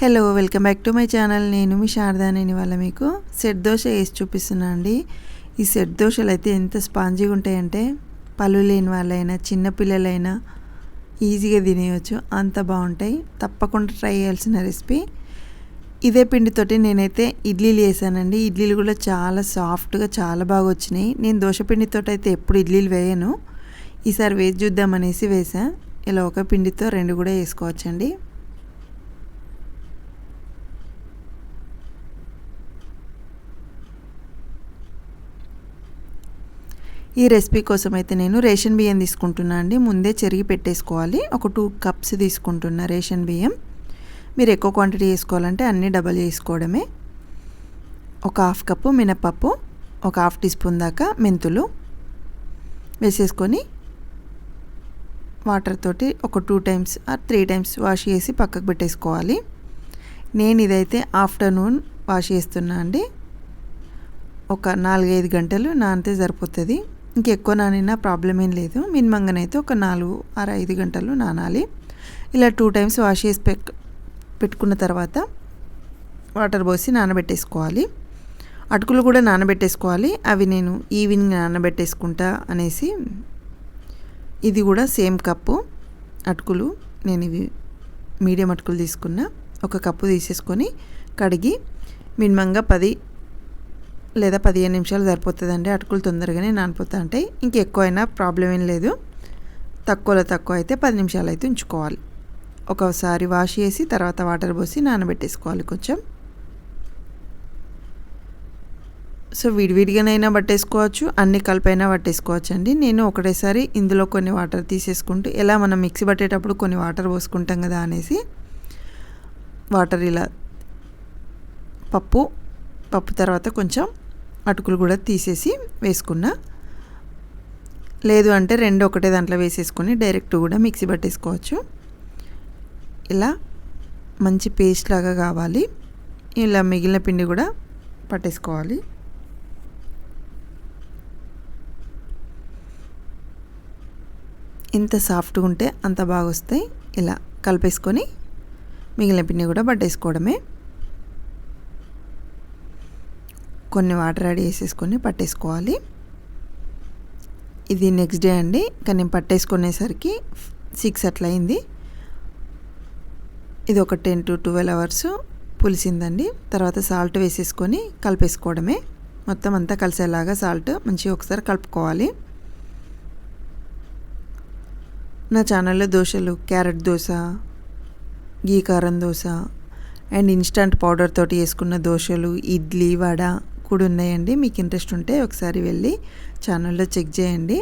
Hello welcome back to my channel. నేను మీ శారదా. నేను ఇవాళ మీకు సెట్ దోశ వేసి చూపిస్తున్నా అండి. ఈ సెట్ దోశలు అయితే ఎంత స్పాంజీగా ఉంటాయంటే పళ్ళు లేని వాళ్ళైనా చిన్నపిల్లలైనా ఈజీగా తినేయచ్చు, అంత బాగుంటాయి. తప్పకుండా ట్రై చేయాల్సిన రెసిపీ. ఇదే పిండితోటి నేనైతే ఇడ్లీలు వేసానండి. ఇడ్లీలు కూడా చాలా సాఫ్ట్గా చాలా బాగా వచ్చినాయి. నేను దోశ పిండితో అయితే ఎప్పుడు ఇడ్లీలు వేయను, ఈసారి వేసి చూద్దామనేసి వేసా. ఇలా ఒక పిండితో రెండు కూడా వేసుకోవచ్చండి. ఈ రెసిపీ కోసం అయితే నేను రేషన్ బియ్యం తీసుకుంటున్నా అండి. ముందే చెరిగి పెట్టేసుకోవాలి. ఒక 2 కప్స్ తీసుకుంటున్నా రేషన్ బియ్యం. మీరు ఎక్కువ క్వాంటిటీ వేసుకోవాలంటే అన్నీ డబల్ చేసుకోవడమే. ఒక 1/2 కప్పు మినపప్పు, ఒక 1/2 టీ స్పూన్ దాకా మెంతులు వేసేసుకొని వాటర్ తోటి ఒక 2 టైమ్స్ ఆర్ 3 టైమ్స్ వాష్ చేసి పక్కకు పెట్టేసుకోవాలి. నేను ఇదైతే ఆఫ్టర్నూన్ వాష్ చేస్తున్నా అండి. ఒక 4-5 గంటలు నానితే సరిపోతుంది. ఇంకెక్కువ నానినా ప్రాబ్లం ఏం లేదు. మినిమంగానైతే ఒక 4-5 గంటలు నానాలి. ఇలా 2 టైమ్స్ వాష్ చేసి పెట్టుకున్న తర్వాత వాటర్ పోసి నానబెట్టేసుకోవాలి. అటుకులు కూడా నానబెట్టేసుకోవాలి. అవి నేను ఈవినింగ్ నానబెట్టేసుకుంటా అనేసి ఇది కూడా సేమ్ కప్పు అటుకులు, నేను ఇవి మీడియం అటుకులు తీసుకున్నా. ఒక కప్పు తీసేసుకొని కడిగి మినిమంగా 10 లేదా 15 నిమిషాలు సరిపోతుందండి. అటుకులు తొందరగానే నానిపోతా ఉంటాయి. ఇంకెక్కువైనా ప్రాబ్లం ఏం లేదు. తక్కువ అయితే 10 నిమిషాలు అయితే ఉంచుకోవాలి. ఒకసారి వాష్ చేసి తర్వాత వాటర్ పోసి నానబెట్టేసుకోవాలి కొంచెం. సో విడివిడిగానైనా పట్టేసుకోవచ్చు, అన్ని కలిపైనా పట్టేసుకోవచ్చు అండి. నేను ఒకటేసారి ఇందులో కొన్ని వాటర్ తీసేసుకుంటూ, ఎలా మనం మిక్సీ పట్టేటప్పుడు కొన్ని వాటర్ పోసుకుంటాం కదా అనేసి వాటర్ ఇలా పప్పు తర్వాత కొంచెం అటుకులు కూడా తీసేసి వేసుకున్నా. లేదు అంటే రెండు ఒకటే దాంట్లో వేసేసుకొని డైరెక్ట్ కూడా మిక్సీ పట్టేసుకోవచ్చు. ఇలా మంచి పేస్ట్ లాగా కావాలి. ఇలా మిగిలిన పిండి కూడా పట్టేసుకోవాలి. ఎంత సాఫ్ట్గా ఉంటే అంత బాగా వస్తాయి. ఇలా కలిపేసుకొని మిగిలిన పిండి కూడా పట్టేసుకోవడమే. కొన్ని వాటర్ యాడ్ చేసేసుకొని పట్టేసుకోవాలి. ఇది నెక్స్ట్ డే అండి. కానీ నేను పట్టేసుకునేసరికి 6 అట్లా అయింది. ఇది ఒక 10 to 12 అవర్స్ పులిసిందండి. తర్వాత సాల్ట్ వేసేసుకొని కలిపేసుకోవడమే. మొత్తం అంతా కలిసేలాగా సాల్ట్ మంచిగా ఒకసారి కలుపుకోవాలి. నా ఛానల్లో దోశలు, క్యారెట్ దోశ, గీ కారం దోశ అండ్ ఇన్స్టంట్ పౌడర్ తోటి వేసుకున్న దోశలు, ఇడ్లీ, వడ కూడా ఉన్నాయండి. మీకు ఇంట్రెస్ట్ ఉంటే ఒకసారి వెళ్ళి ఛానల్లో చెక్ చేయండి.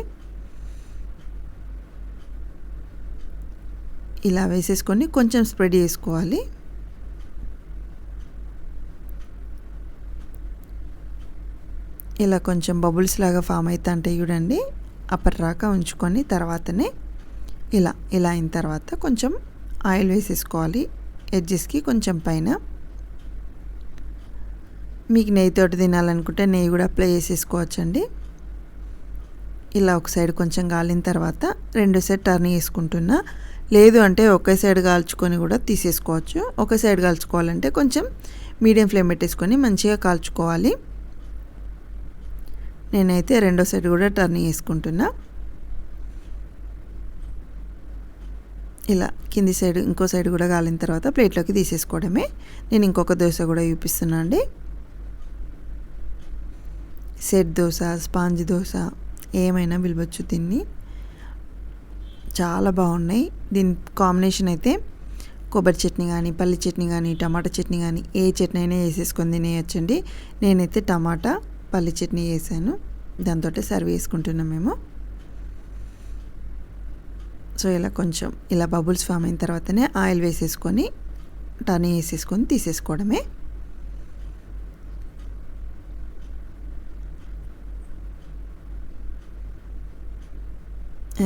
ఇలా వేసేసుకొని కొంచెం స్ప్రెడ్ చేసుకోవాలి. ఇలా కొంచెం బబుల్స్ లాగా ఫామ్ అవుతా అంటే చూడండి, అప్పటిరాక ఉంచుకొని తర్వాతనే ఇలా అయిన తర్వాత కొంచెం ఆయిల్ వేసేసుకోవాలి ఎడ్జెస్కి కొంచెం పైన. మీకు నెయ్యితోటి తినాలనుకుంటే నెయ్యి కూడా అప్లై చేసేసుకోవచ్చండి. ఇలా ఒక సైడ్ కొంచెం కాలిన తర్వాత రెండు సైడ్ టర్న్ చేసుకుంటున్నా. లేదు అంటే ఒకే సైడ్ కాల్చుకొని కూడా తీసేసుకోవచ్చు. ఒక సైడ్ కాల్చుకోవాలంటే కొంచెం మీడియం ఫ్లేమ్ పెట్టేసుకొని మంచిగా కాల్చుకోవాలి. నేనైతే రెండో సైడ్ కూడా టర్న్ చేసుకుంటున్నా. ఇలా కింది సైడ్ ఇంకో సైడ్ కూడా కాలిన తర్వాత ప్లేట్లోకి తీసేసుకోవడమే. నేను ఇంకొక దోశ కూడా చూపిస్తున్నా అండి. సెట్ దోశ, స్పాంజ్ దోశ ఏమైనా పిలవచ్చు దీన్ని. చాలా బాగున్నాయి. దీని కాంబినేషన్ అయితే కొబ్బరి చట్నీ కానీ, పల్లి చట్నీ కానీ, టమాటా చట్నీ కానీ ఏ చట్నీ అయినా వేసేసుకొని తినేయచ్చండి. నేనైతే టమాటా పల్లి చట్నీ వేసాను, దాంతో సర్వ్ చేసుకుంటున్నాం మేము. సో ఇలా కొంచెం ఇలా బబుల్స్ ఫామ్ అయిన తర్వాతనే ఆయిల్ వేసేసుకొని టర్న్ వేసేసుకొని తీసేసుకోవడమే.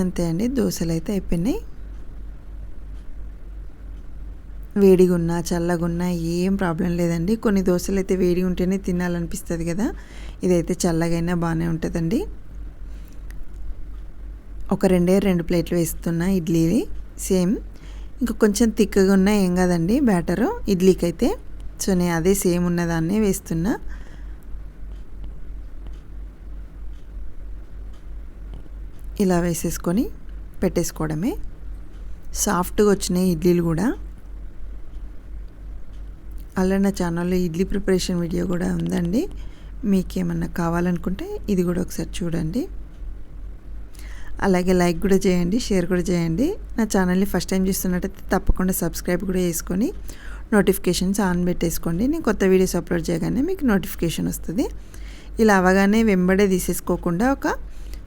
అంతే అండి, దోశలు అయితే అయిపోయినాయి. వేడిగా ఉన్నా చల్లగా ఉన్నా ఏం ప్రాబ్లం లేదండి. కొన్ని దోశలు అయితే వేడి ఉంటేనే తినాలనిపిస్తుంది కదా, ఇదైతే చల్లగైనా బాగానే ఉంటుందండి. ఒక 2 ప్లేట్లు వేస్తున్నా ఇడ్లీ సేమ్. ఇంకా కొంచెం థిక్గా ఉన్నా ఏం కాదండి బ్యాటరు ఇడ్లీకి అయితే. సో నేను అదే సేమ్ ఉన్నదాన్నే వేస్తున్నా. ఇలా వేసేసుకొని పెట్టేసుకోవడమే. సాఫ్ట్గా వచ్చినాయి ఇడ్లీలు కూడా. అలా నా ఛానల్లో ఇడ్లీ ప్రిపరేషన్ వీడియో కూడా ఉందండి, మీకేమన్నా కావాలనుకుంటే ఇది కూడా ఒకసారి చూడండి. అలాగే లైక్ కూడా చేయండి, షేర్ కూడా చేయండి. నా ఛానల్ని ఫస్ట్ టైం చూస్తున్నట్టయితే తప్పకుండా సబ్స్క్రైబ్ కూడా చేసుకొని నోటిఫికేషన్స్ ఆన్ పెట్టేసుకోండి. నేను కొత్త వీడియోస్ అప్లోడ్ చేయగానే మీకు నోటిఫికేషన్ వస్తుంది. ఇలా అవగానే వెంబడే తీసేసుకోకుండా ఒక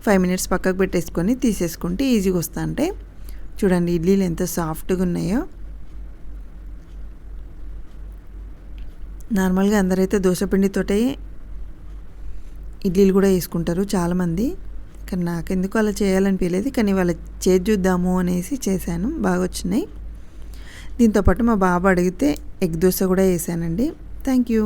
5 మినిట్స్ పక్కకు పెట్టేసుకొని తీసేసుకుంటే ఈజీగా వస్తా. అంటే చూడండి ఇడ్లీలు ఎంత సాఫ్ట్గా ఉన్నాయో. నార్మల్గా అందరైతే దోసపిండితోటే ఇడ్లీలు కూడా వేసుకుంటారు చాలామంది, కానీ నాకెందుకు అలా చేయాలనిపించలేదు. కానీ వాళ్ళ చేసి చూద్దాము అనేసి చేశాను, బాగా వచ్చినాయి. దీంతోపాటు మా బాబు అడిగితే ఎగ్ దోశ కూడా వేసానండి. Thank you.